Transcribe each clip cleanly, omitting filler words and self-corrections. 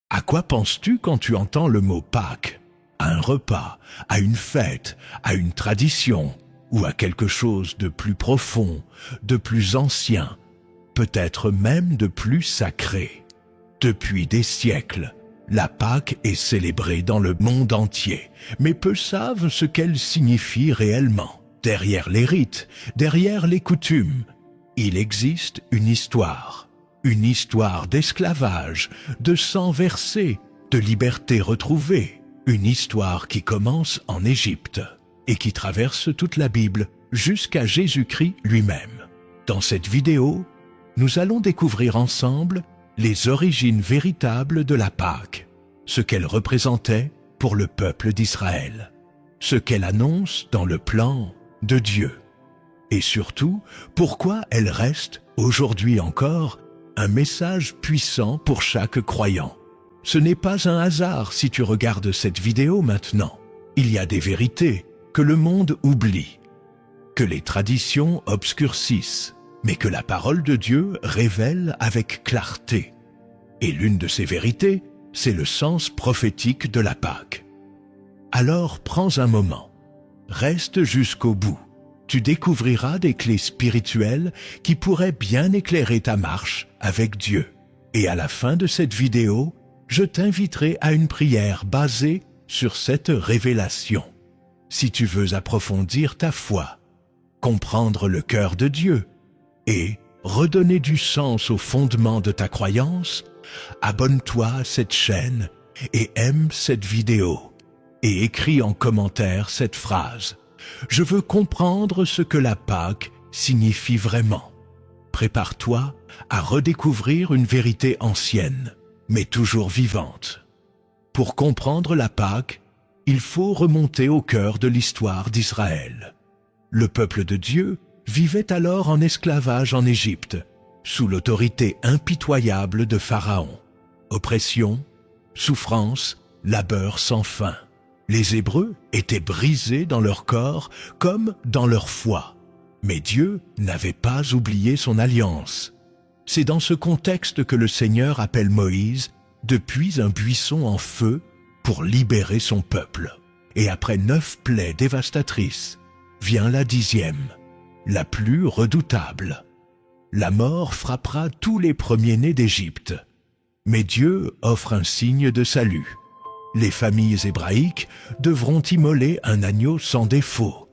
À quoi penses-tu quand tu entends le mot Pâques? À un repas, à une fête, à une tradition, ou à quelque chose de plus profond, de plus ancien, peut-être même de plus sacré. Depuis des siècles, la Pâque est célébrée dans le monde entier, mais peu savent ce qu'elle signifie réellement. Derrière les rites, derrière les coutumes, il existe une histoire d'esclavage, de sang versé, de liberté retrouvée, une histoire qui commence en Égypte et qui traverse toute la Bible jusqu'à Jésus-Christ lui-même. Dans cette vidéo, nous allons découvrir ensemble les origines véritables de la Pâque, ce qu'elle représentait pour le peuple d'Israël, ce qu'elle annonce dans le plan de Dieu, et surtout pourquoi elle reste aujourd'hui encore un message puissant pour chaque croyant. Ce n'est pas un hasard si tu regardes cette vidéo maintenant. Il y a des vérités que le monde oublie, que les traditions obscurcissent, mais que la parole de Dieu révèle avec clarté. Et l'une de ces vérités, c'est le sens prophétique de la Pâque. Alors prends un moment, reste jusqu'au bout. Tu découvriras des clés spirituelles qui pourraient bien éclairer ta marche avec Dieu. Et à la fin de cette vidéo, je t'inviterai à une prière basée sur cette révélation. Si tu veux approfondir ta foi, comprendre le cœur de Dieu et redonner du sens au fondement de ta croyance, abonne-toi à cette chaîne et aime cette vidéo. Et écris en commentaire cette phrase: je veux comprendre ce que la Pâque signifie vraiment. Prépare-toi à redécouvrir une vérité ancienne, mais toujours vivante. Pour comprendre la Pâque, il faut remonter au cœur de l'histoire d'Israël. Le peuple de Dieu vivait alors en esclavage en Égypte, sous l'autorité impitoyable de Pharaon. Oppression, souffrance, labeur sans fin. Les Hébreux étaient brisés dans leur corps comme dans leur foi. Mais Dieu n'avait pas oublié son alliance. C'est dans ce contexte que le Seigneur appelle Moïse depuis un buisson en feu pour libérer son peuple. Et après 9 plaies dévastatrices, vient la 10e, la plus redoutable. La mort frappera tous les premiers-nés d'Égypte. Mais Dieu offre un signe de salut. Les familles hébraïques devront immoler un agneau sans défaut,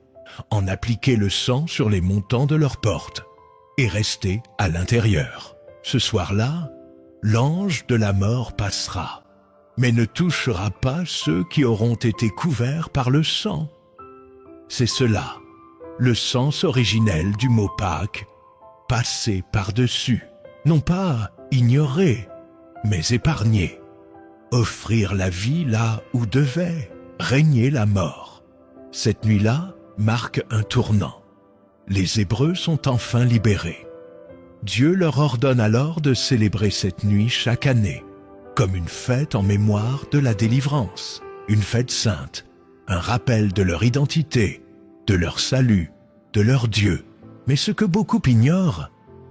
en appliquer le sang sur les montants de leurs portes et rester à l'intérieur. Ce soir-là, l'ange de la mort passera, mais ne touchera pas ceux qui auront été couverts par le sang. C'est cela, le sens originel du mot Pâques, passer par-dessus, non pas ignorer, mais épargner. Offrir la vie là où devait régner la mort. Cette nuit-là marque un tournant. Les Hébreux sont enfin libérés. Dieu leur ordonne alors de célébrer cette nuit chaque année, comme une fête en mémoire de la délivrance, une fête sainte, un rappel de leur identité, de leur salut, de leur Dieu. Mais ce que beaucoup ignorent,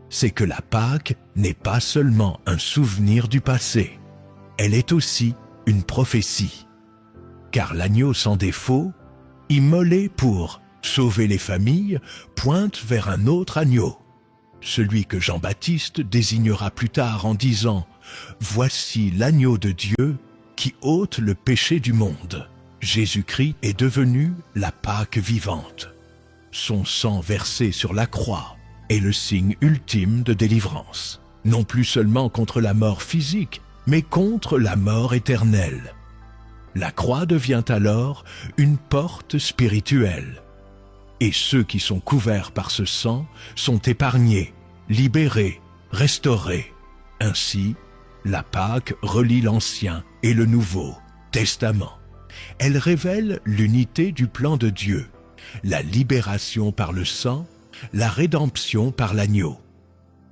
c'est que la Pâque n'est pas seulement un souvenir du passé. Elle est aussi une prophétie. Car l'agneau sans défaut, immolé pour sauver les familles, pointe vers un autre agneau, celui que Jean-Baptiste désignera plus tard en disant « Voici l'agneau de Dieu qui ôte le péché du monde ». Jésus-Christ est devenu la Pâque vivante. Son sang versé sur la croix est le signe ultime de délivrance, non plus seulement contre la mort physique, mais contre la mort éternelle. La croix devient alors une porte spirituelle. Et ceux qui sont couverts par ce sang sont épargnés, libérés, restaurés. Ainsi, la Pâque relie l'Ancien et le Nouveau Testament. Elle révèle l'unité du plan de Dieu, la libération par le sang, la rédemption par l'agneau.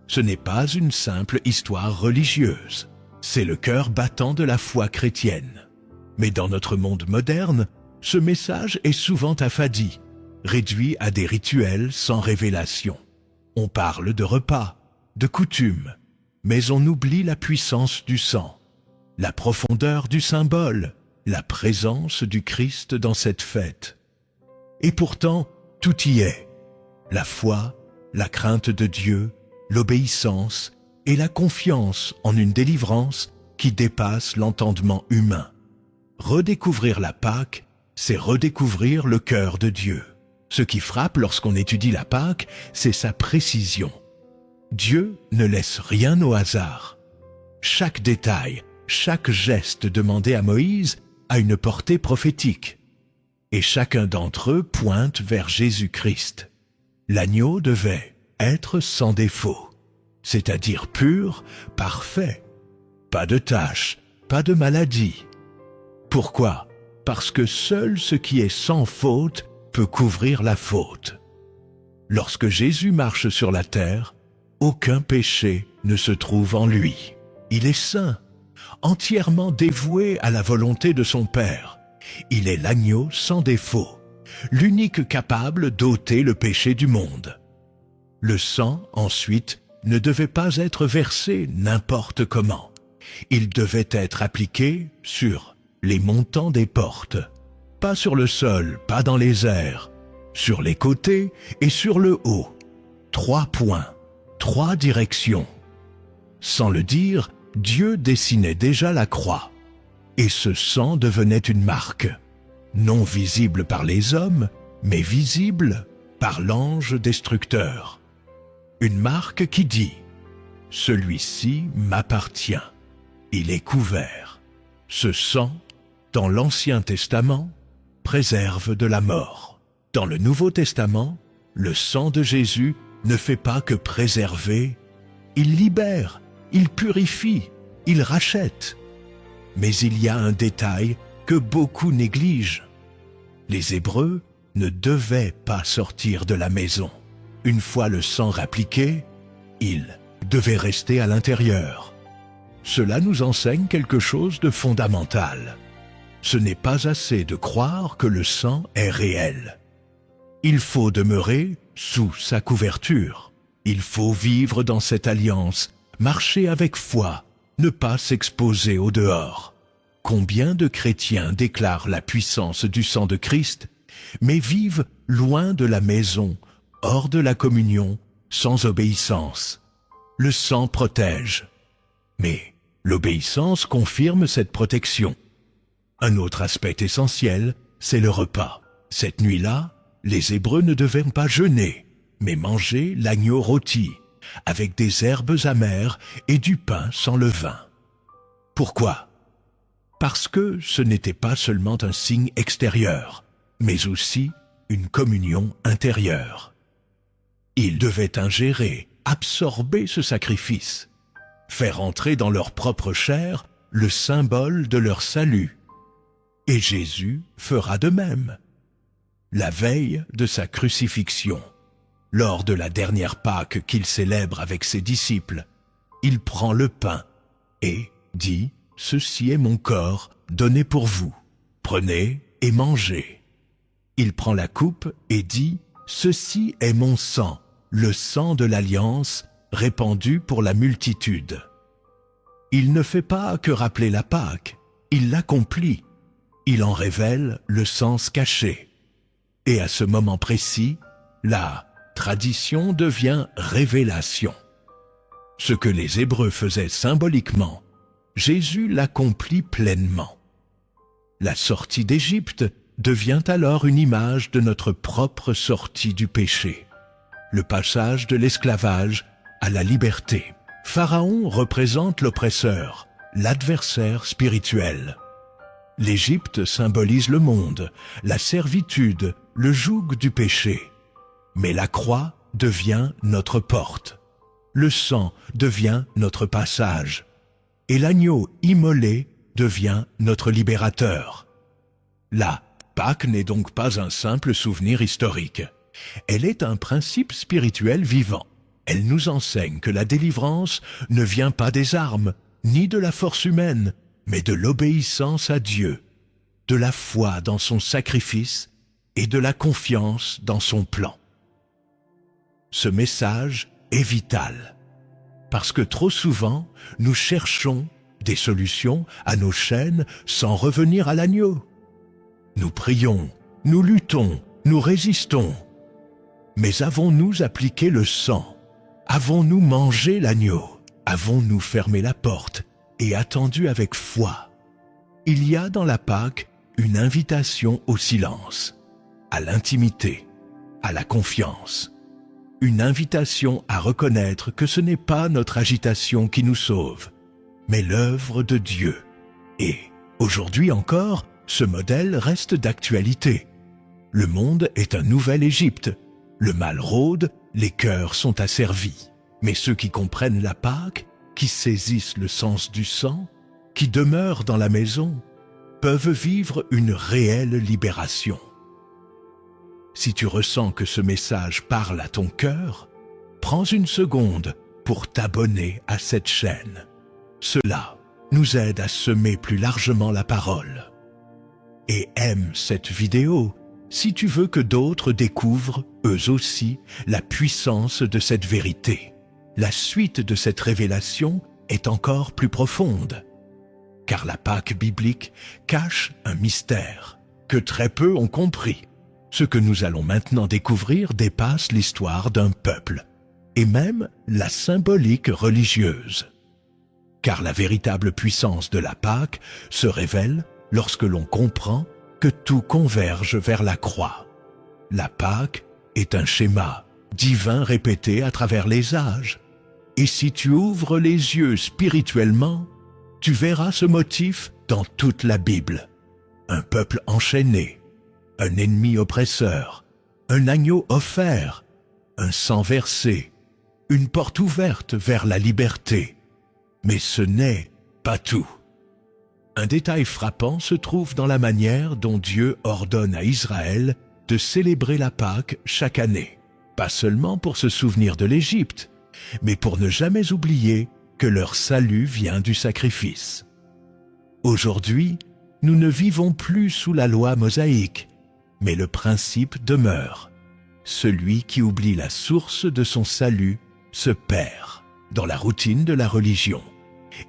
Ce n'est pas une simple histoire religieuse. C'est le cœur battant de la foi chrétienne. Mais dans notre monde moderne, ce message est souvent affadi, réduit à des rituels sans révélation. On parle de repas, de coutumes, mais on oublie la puissance du sang. la profondeur du symbole, la présence du Christ dans cette fête. Et pourtant, tout y est. La foi, la crainte de Dieu, l'obéissance et la confiance en une délivrance qui dépasse l'entendement humain. Redécouvrir la Pâque, c'est redécouvrir le cœur de Dieu. Ce qui frappe lorsqu'on étudie la Pâque, c'est sa précision. Dieu ne laisse rien au hasard. Chaque détail, chaque geste demandé à Moïse a une portée prophétique. Et chacun d'entre eux pointe vers Jésus-Christ. L'agneau devait être sans défaut, c'est-à-dire pur, parfait. Pas de tache, pas de maladie. Pourquoi? Parce que seul ce qui est sans faute peut couvrir la faute. Lorsque Jésus marche sur la terre, aucun péché ne se trouve en lui. Il est saint, entièrement dévoué à la volonté de son Père. Il est l'agneau sans défaut, l'unique capable d'ôter le péché du monde. Le sang, ensuite, ne devait pas être versé n'importe comment. Il devait être appliqué sur les montants des portes, pas sur le sol, pas dans les airs, sur les côtés et sur le haut. 3 points, 3 directions. Sans le dire, Dieu dessinait déjà la croix. Et ce sang devenait une marque, non visible par les hommes, mais visible par l'ange destructeur. Une marque qui dit « Celui-ci m'appartient, il est couvert ». Ce sang, dans l'Ancien Testament, préserve de la mort. Dans le Nouveau Testament, le sang de Jésus ne fait pas que préserver, il libère, il purifie, il rachète. Mais il y a un détail que beaucoup négligent. Les Hébreux ne devaient pas sortir de la maison. Une fois le sang rappliqué, ils devaient rester à l'intérieur. Cela nous enseigne quelque chose de fondamental. Ce n'est pas assez de croire que le sang est réel. Il faut demeurer sous sa couverture. Il faut vivre dans cette alliance, marcher avec foi, ne pas s'exposer au dehors. Combien de chrétiens déclarent la puissance du sang de Christ, mais vivent loin de la maison, hors de la communion, sans obéissance. Le sang protège, mais l'obéissance confirme cette protection. Un autre aspect essentiel, c'est le repas. Cette nuit-là, les Hébreux ne devaient pas jeûner, mais manger l'agneau rôti, avec des herbes amères et du pain sans levain. Pourquoi? Parce que ce n'était pas seulement un signe extérieur, mais aussi une communion intérieure. Ils devaient ingérer, absorber ce sacrifice, faire entrer dans leur propre chair le symbole de leur salut. Et Jésus fera de même. La veille de sa crucifixion, lors de la dernière Pâque qu'il célèbre avec ses disciples, il prend le pain et dit « Ceci est mon corps donné pour vous. Prenez et mangez. » Il prend la coupe et dit « Ceci est mon sang, le sang de l'alliance répandu pour la multitude. » Il ne fait pas que rappeler la Pâque, il l'accomplit. Il en révèle le sens caché. Et à ce moment précis, la tradition devient révélation. Ce que les Hébreux faisaient symboliquement, Jésus l'accomplit pleinement. La sortie d'Égypte devient alors une image de notre propre sortie du péché. Le passage de l'esclavage à la liberté. Pharaon représente l'oppresseur, l'adversaire spirituel. L'Égypte symbolise le monde, la servitude, le joug du péché. Mais la croix devient notre porte. Le sang devient notre passage. Et l'agneau immolé devient notre libérateur. La Pâque n'est donc pas un simple souvenir historique. Elle est un principe spirituel vivant. Elle nous enseigne que la délivrance ne vient pas des armes, ni de la force humaine, mais de l'obéissance à Dieu, de la foi dans son sacrifice et de la confiance dans son plan. Ce message est vital, parce que trop souvent, nous cherchons des solutions à nos chaînes sans revenir à l'agneau. Nous prions, nous luttons, nous résistons. Mais avons-nous appliqué le sang? Avons-nous mangé l'agneau? Avons-nous fermé la porte et attendu avec foi? Il y a dans la Pâque une invitation au silence, à l'intimité, à la confiance. Une invitation à reconnaître que ce n'est pas notre agitation qui nous sauve, mais l'œuvre de Dieu. Et, aujourd'hui encore, ce modèle reste d'actualité. Le monde est un nouvel Égypte. Le mal rôde, les cœurs sont asservis. Mais ceux qui comprennent la Pâque, qui saisissent le sens du sang, qui demeurent dans la maison, peuvent vivre une réelle libération. Si tu ressens que ce message parle à ton cœur, prends une seconde pour t'abonner à cette chaîne. Cela nous aide à semer plus largement la parole. Et aime cette vidéo si tu veux que d'autres découvrent, eux aussi, la puissance de cette vérité. La suite de cette révélation est encore plus profonde, car la Pâque biblique cache un mystère que très peu ont compris. Ce que nous allons maintenant découvrir dépasse l'histoire d'un peuple, et même la symbolique religieuse. Car la véritable puissance de la Pâque se révèle lorsque l'on comprend que tout converge vers la croix. La Pâque est un schéma divin répété à travers les âges. Et si tu ouvres les yeux spirituellement, tu verras ce motif dans toute la Bible. Un peuple enchaîné, un ennemi oppresseur, un agneau offert, un sang versé, une porte ouverte vers la liberté. Mais ce n'est pas tout. Un détail frappant se trouve dans la manière dont Dieu ordonne à Israël de célébrer la Pâque chaque année. Pas seulement pour se souvenir de l'Égypte, mais pour ne jamais oublier que leur salut vient du sacrifice. Aujourd'hui, nous ne vivons plus sous la loi mosaïque, mais le principe demeure. Celui qui oublie la source de son salut se perd dans la routine de la religion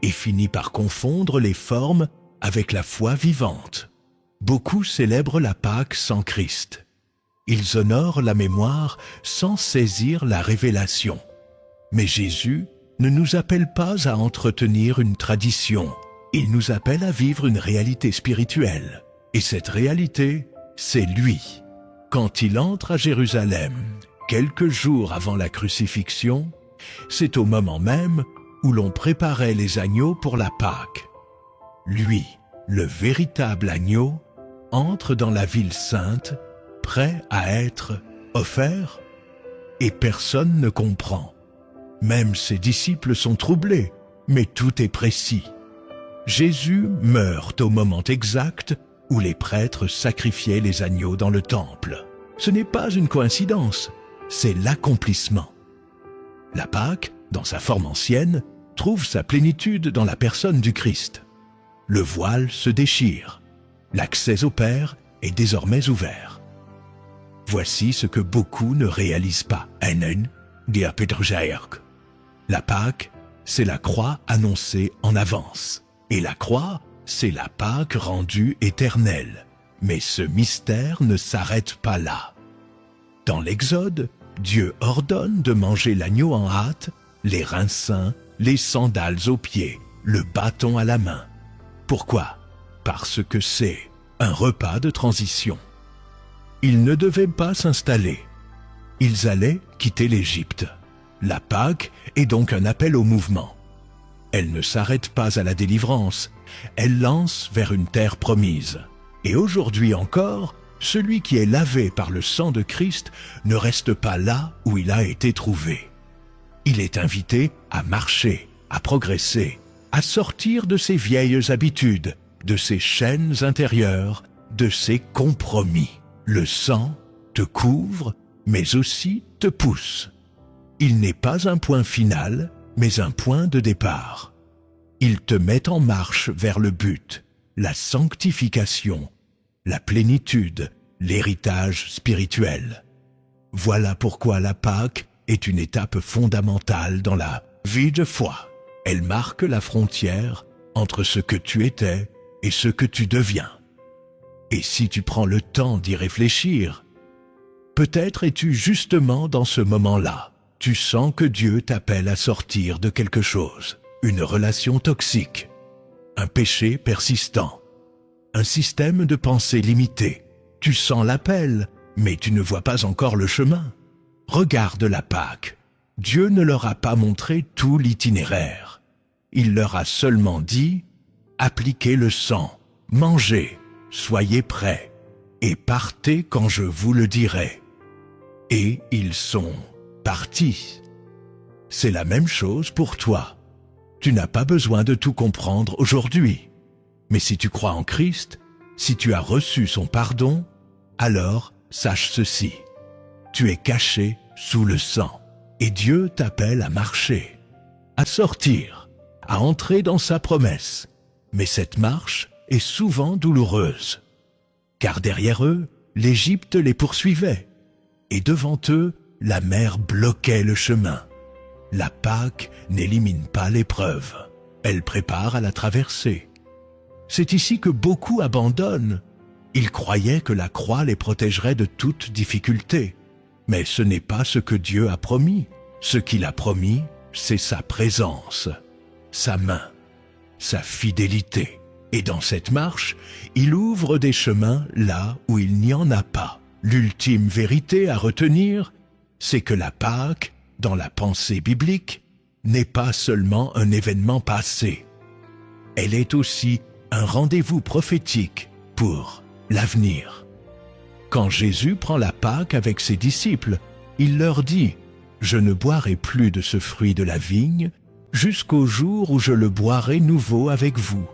et finit par confondre les formes avec la foi vivante. Beaucoup célèbrent la Pâque sans Christ. Ils honorent la mémoire sans saisir la révélation. Mais Jésus ne nous appelle pas à entretenir une tradition. Il nous appelle à vivre une réalité spirituelle. Et cette réalité, c'est lui. Quand il entre à Jérusalem, quelques jours avant la crucifixion, c'est au moment même où l'on préparait les agneaux pour la Pâque. Lui, le véritable agneau, entre dans la ville sainte, prêt à être offert, et personne ne comprend. Même ses disciples sont troublés, mais tout est précis. Jésus meurt au moment exact où les prêtres sacrifiaient les agneaux dans le temple. Ce n'est pas une coïncidence, c'est l'accomplissement. La Pâque, dans sa forme ancienne, trouve sa plénitude dans la personne du Christ. Le voile se déchire. L'accès au Père est désormais ouvert. Voici ce que beaucoup ne réalisent pas. La Pâque, c'est la croix annoncée en avance. Et la croix, c'est la Pâque rendue éternelle. Mais ce mystère ne s'arrête pas là. Dans l'Exode, Dieu ordonne de manger l'agneau en hâte, les reins sains, les sandales aux pieds, le bâton à la main. Pourquoi? Parce que c'est un repas de transition. Ils ne devaient pas s'installer. Ils allaient quitter l'Égypte. La Pâque est donc un appel au mouvement. Elle ne s'arrête pas à la délivrance, elle lance vers une terre promise. Et aujourd'hui encore, celui qui est lavé par le sang de Christ ne reste pas là où il a été trouvé. Il est invité à marcher, à progresser, à sortir de ses vieilles habitudes, de ses chaînes intérieures, de ses compromis. Le sang te couvre, mais aussi te pousse. Il n'est pas un point final, mais un point de départ. Il te met en marche vers le but, la sanctification, la plénitude, l'héritage spirituel. Voilà pourquoi la Pâque est une étape fondamentale dans la vie de foi. Elle marque la frontière entre ce que tu étais et ce que tu deviens. Et si tu prends le temps d'y réfléchir, peut-être es-tu justement dans ce moment-là. Tu sens que Dieu t'appelle à sortir de quelque chose, une relation toxique, un péché persistant, un système de pensée limité. Tu sens l'appel, mais tu ne vois pas encore le chemin. Regarde la Pâque. Dieu ne leur a pas montré tout l'itinéraire. Il leur a seulement dit « Appliquez le sang, mangez, soyez prêts, et partez quand je vous le dirai. » Et ils sont partis. C'est la même chose pour toi. Tu n'as pas besoin de tout comprendre aujourd'hui. Mais si tu crois en Christ, si tu as reçu son pardon, alors sache ceci. Tu es caché sous le sang, et Dieu t'appelle à marcher, à sortir, à entrer dans sa promesse. Mais cette marche est souvent douloureuse, car derrière eux, l'Égypte les poursuivait, et devant eux, la mer bloquait le chemin. La Pâque n'élimine pas l'épreuve, elle prépare à la traversée. C'est ici que beaucoup abandonnent. Ils croyaient que la croix les protégerait de toute difficulté. Mais ce n'est pas ce que Dieu a promis. Ce qu'il a promis, c'est sa présence, sa main, sa fidélité. Et dans cette marche, il ouvre des chemins là où il n'y en a pas. L'ultime vérité à retenir, c'est que la Pâque, dans la pensée biblique, n'est pas seulement un événement passé. Elle est aussi un rendez-vous prophétique pour l'avenir. Quand Jésus prend la Pâque avec ses disciples, il leur dit « Je ne boirai plus de ce fruit de la vigne jusqu'au jour où je le boirai nouveau avec vous,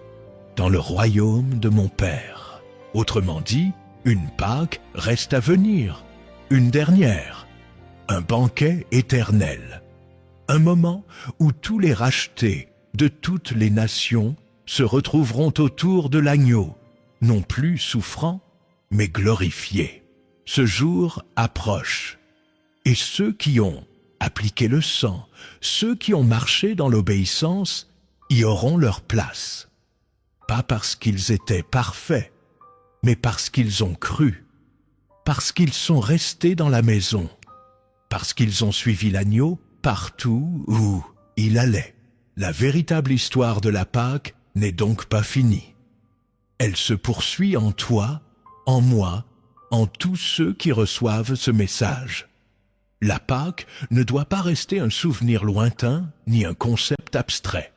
dans le royaume de mon Père. » Autrement dit, une Pâque reste à venir, une dernière, un banquet éternel, un moment où tous les rachetés de toutes les nations se retrouveront autour de l'agneau, non plus souffrants, mais glorifiés. Ce jour approche, et ceux qui ont appliqué le sang, ceux qui ont marché dans l'obéissance, y auront leur place. Pas parce qu'ils étaient parfaits, mais parce qu'ils ont cru, parce qu'ils sont restés dans la maison, parce qu'ils ont suivi l'agneau partout où il allait. La véritable histoire de la Pâque n'est donc pas finie. Elle se poursuit en toi, en moi, en tous ceux qui reçoivent ce message. La Pâque ne doit pas rester un souvenir lointain ni un concept abstrait.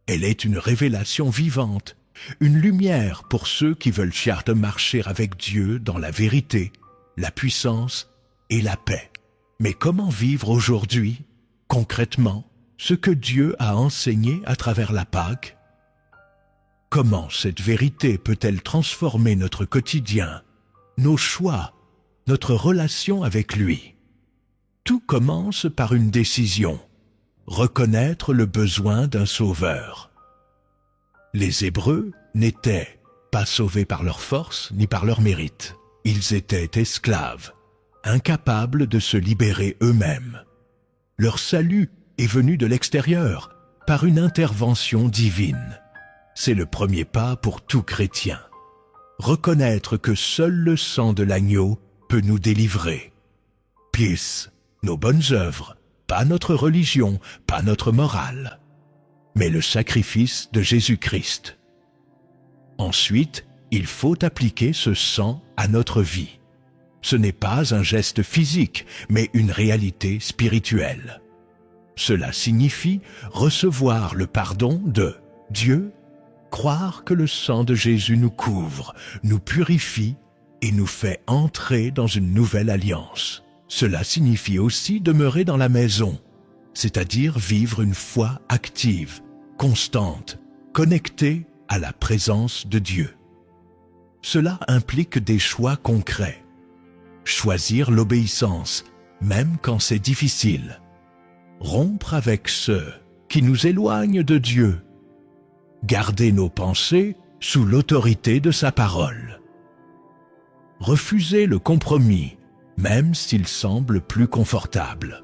Elle est une révélation vivante, une lumière pour ceux qui veulent marcher avec Dieu dans la vérité, la puissance et la paix. Mais comment vivre aujourd'hui, concrètement, ce que Dieu a enseigné à travers la Pâque? Comment cette vérité peut-elle transformer notre quotidien, nos choix, notre relation avec lui? Tout commence par une décision, reconnaître le besoin d'un sauveur. Les Hébreux n'étaient pas sauvés par leur force ni par leur mérite. Ils étaient esclaves, incapables de se libérer eux-mêmes. Leur salut est venu de l'extérieur, par une intervention divine. C'est le premier pas pour tout chrétien. Reconnaître que seul le sang de l'agneau peut nous délivrer. Peace, nos bonnes œuvres, pas notre religion, pas notre morale, mais le sacrifice de Jésus-Christ. Ensuite, il faut appliquer ce sang à notre vie. Ce n'est pas un geste physique, mais une réalité spirituelle. Cela signifie recevoir le pardon de Dieu, croire que le sang de Jésus nous couvre, nous purifie et nous fait entrer dans une nouvelle alliance. Cela signifie aussi demeurer dans la maison, c'est-à-dire vivre une foi active, constante, connectée à la présence de Dieu. Cela implique des choix concrets. Choisir l'obéissance, même quand c'est difficile. Rompre avec ceux qui nous éloignent de Dieu. Garder nos pensées sous l'autorité de sa parole. Refuser le compromis, même s'il semble plus confortable.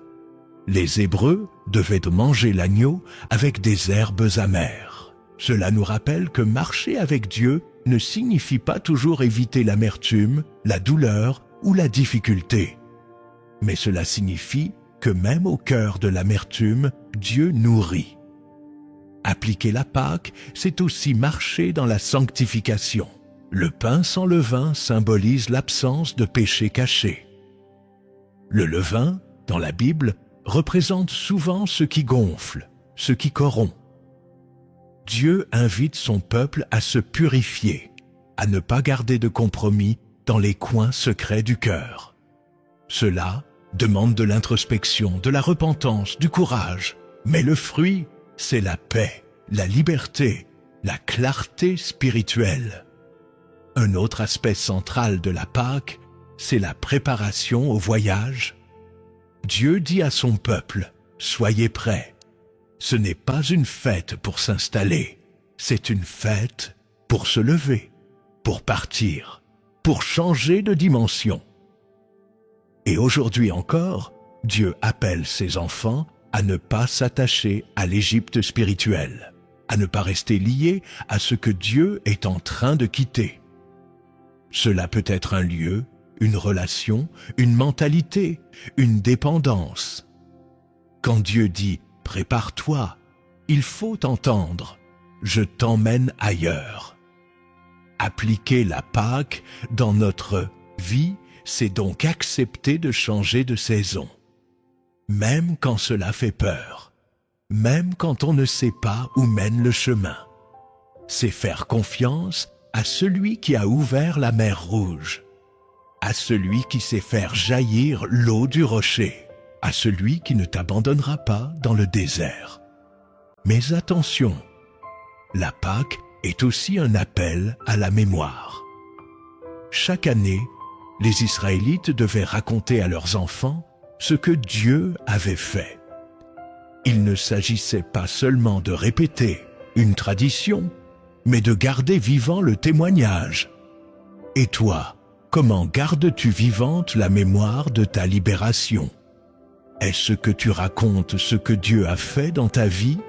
Les Hébreux devaient manger l'agneau avec des herbes amères. Cela nous rappelle que marcher avec Dieu ne signifie pas toujours éviter l'amertume, la douleur ou la difficulté. Mais cela signifie que même au cœur de l'amertume, Dieu nourrit. Appliquer la Pâque, c'est aussi marcher dans la sanctification. Le pain sans levain symbolise l'absence de péché caché. Le levain, dans la Bible, représente souvent ce qui gonfle, ce qui corrompt. Dieu invite son peuple à se purifier, à ne pas garder de compromis dans les coins secrets du cœur. Cela demande de l'introspection, de la repentance, du courage. Mais le fruit, c'est la paix, la liberté, la clarté spirituelle. Un autre aspect central de la Pâque, c'est la préparation au voyage. Dieu dit à son peuple, « Soyez prêts ». Ce n'est pas une fête pour s'installer, c'est une fête pour se lever, pour partir, pour changer de dimension. Et aujourd'hui encore, Dieu appelle ses enfants à ne pas s'attacher à l'Égypte spirituelle, à ne pas rester liés à ce que Dieu est en train de quitter. Cela peut être un lieu, une relation, une mentalité, une dépendance. Quand Dieu dit « Prépare-toi », il faut entendre « Je t'emmène ailleurs ». Appliquer la Pâque dans notre vie, c'est donc accepter de changer de saison. Même quand cela fait peur, même quand on ne sait pas où mène le chemin. C'est faire confiance à celui qui a ouvert la mer Rouge, à celui qui sait faire jaillir l'eau du rocher, à celui qui ne t'abandonnera pas dans le désert. Mais attention, la Pâque est aussi un appel à la mémoire. Chaque année, les Israélites devaient raconter à leurs enfants ce que Dieu avait fait. Il ne s'agissait pas seulement de répéter une tradition, mais de garder vivant le témoignage. Et toi, comment gardes-tu vivante la mémoire de ta libération? Est-ce que tu racontes ce que Dieu a fait dans ta vie?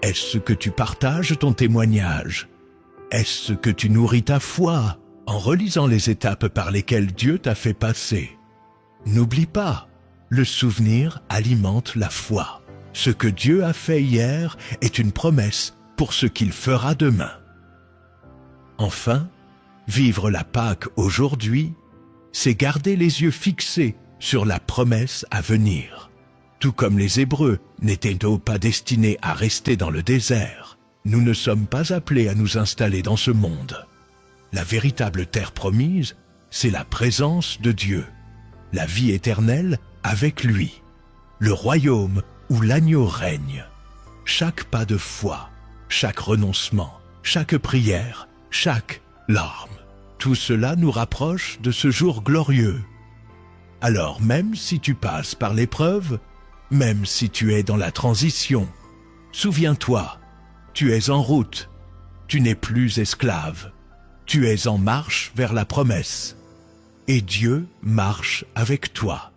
Est-ce que tu partages ton témoignage? Est-ce que tu nourris ta foi en relisant les étapes par lesquelles Dieu t'a fait passer? N'oublie pas, le souvenir alimente la foi. Ce que Dieu a fait hier est une promesse pour ce qu'il fera demain. Enfin, vivre la Pâque aujourd'hui, c'est garder les yeux fixés sur la promesse à venir. Tout comme les Hébreux n'étaient-ils pas destinés à rester dans le désert, nous ne sommes pas appelés à nous installer dans ce monde. La véritable terre promise, c'est la présence de Dieu, la vie éternelle avec lui, le royaume où l'agneau règne. Chaque pas de foi, chaque renoncement, chaque prière, chaque larme, tout cela nous rapproche de ce jour glorieux. Alors même si tu passes par l'épreuve, même si tu es dans la transition, souviens-toi, tu es en route, tu n'es plus esclave, tu es en marche vers la promesse, et Dieu marche avec toi.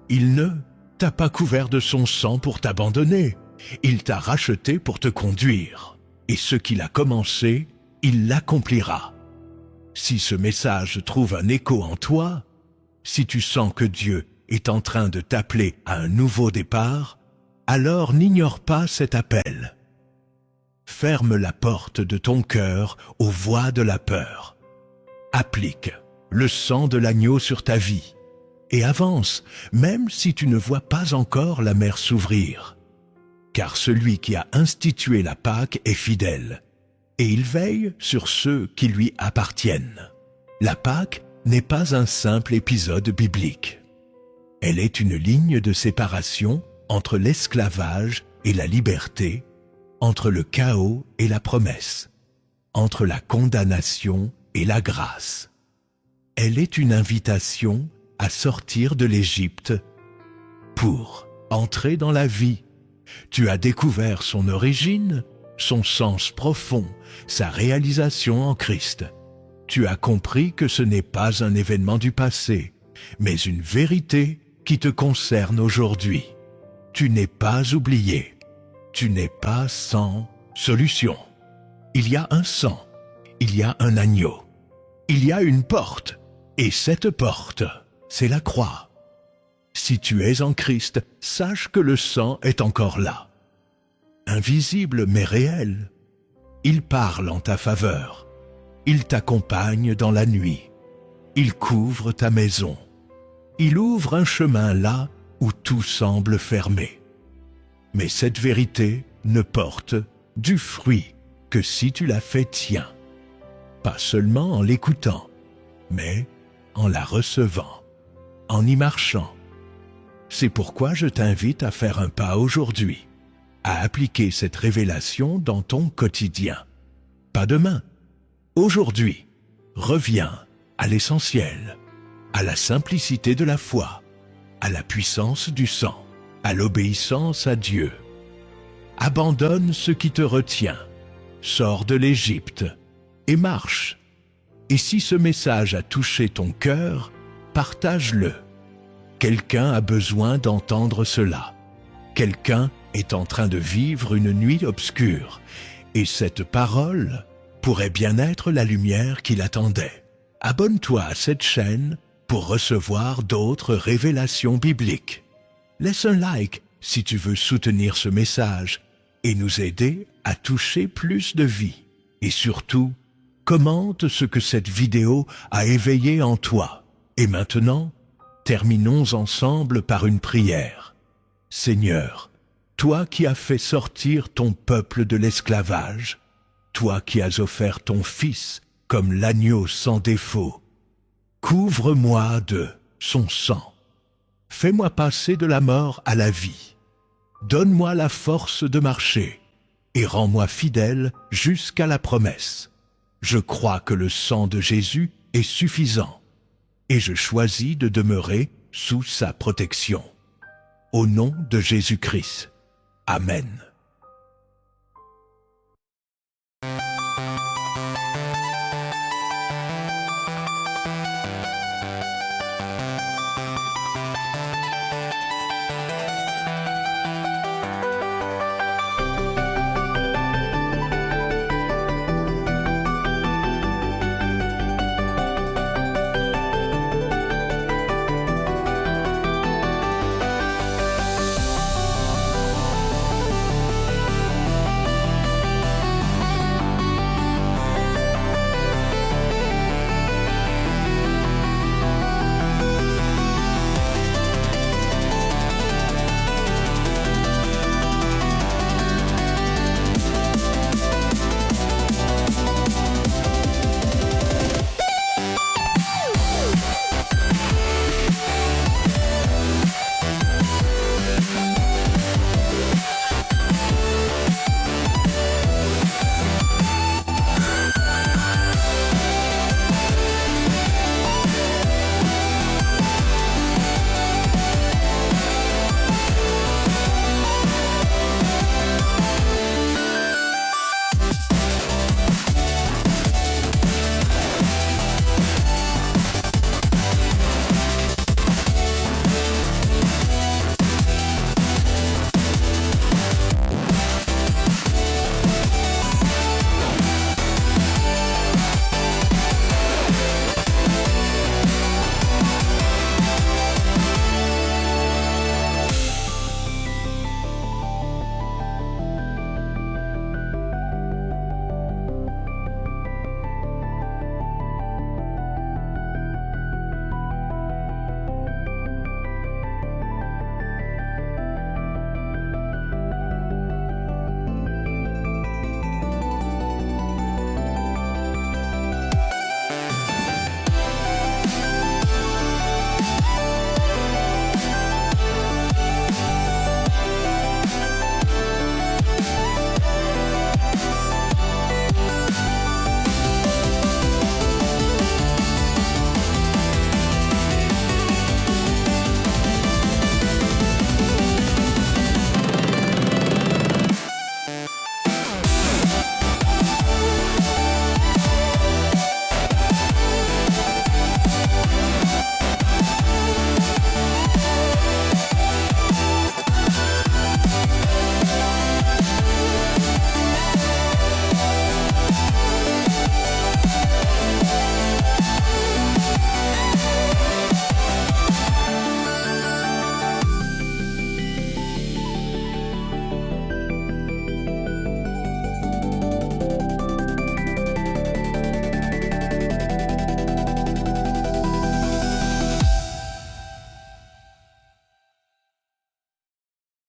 Il ne t'a pas couvert de son sang pour t'abandonner, il t'a racheté pour te conduire, et ce qu'il a commencé, il l'accomplira. Si ce message trouve un écho en toi, si tu sens que Dieu est en train de t'appeler à un nouveau départ, alors n'ignore pas cet appel. Ferme la porte de ton cœur aux voix de la peur. Applique le sang de l'agneau sur ta vie et avance, même si tu ne vois pas encore la mer s'ouvrir. Car celui qui a institué la Pâque est fidèle, et il veille sur ceux qui lui appartiennent. La Pâque n'est pas un simple épisode biblique. Elle est une ligne de séparation entre l'esclavage et la liberté, entre le chaos et la promesse, entre la condamnation et la grâce. Elle est une invitation à sortir de l'Égypte pour entrer dans la vie. Tu as découvert son origine, son sens profond, sa réalisation en Christ. Tu as compris que ce n'est pas un événement du passé, mais une vérité qui te concerne aujourd'hui. Tu n'es pas oublié. Tu n'es pas sans solution. il y a un sang, il y a un agneau, il y a une porte, et cette porte, c'est la croix. Si tu es en Christ, sache que le sang est encore là. Invisible mais réel, il parle en ta faveur, il t'accompagne dans la nuit, il couvre ta maison, il ouvre un chemin là où tout semble fermé. Mais cette vérité ne porte du fruit que si tu la fais tien, pas seulement en l'écoutant, mais en la recevant, en y marchant. C'est pourquoi je t'invite à faire un pas aujourd'hui, à appliquer cette révélation dans ton quotidien. Pas demain, aujourd'hui, reviens à l'essentiel, à la simplicité de la foi, à la puissance du sang, à l'obéissance à Dieu. Abandonne ce qui te retient, sors de l'Égypte et marche. Et si ce message a touché ton cœur, partage-le. Quelqu'un a besoin d'entendre cela. Quelqu'un est en train de vivre une nuit obscure, et cette parole pourrait bien être la lumière qui l'attendait. Abonne-toi à cette chaîne pour recevoir d'autres révélations bibliques. Laisse un like si tu veux soutenir ce message et nous aider à toucher plus de vies. Et surtout, commente ce que cette vidéo a éveillé en toi. Et maintenant, terminons ensemble par une prière. Seigneur, toi qui as fait sortir ton peuple de l'esclavage, toi qui as offert ton Fils comme l'agneau sans défaut, couvre-moi de son sang. Fais-moi passer de la mort à la vie. Donne-moi la force de marcher et rends-moi fidèle jusqu'à la promesse. Je crois que le sang de Jésus est suffisant et je choisis de demeurer sous sa protection. Au nom de Jésus-Christ. Amen.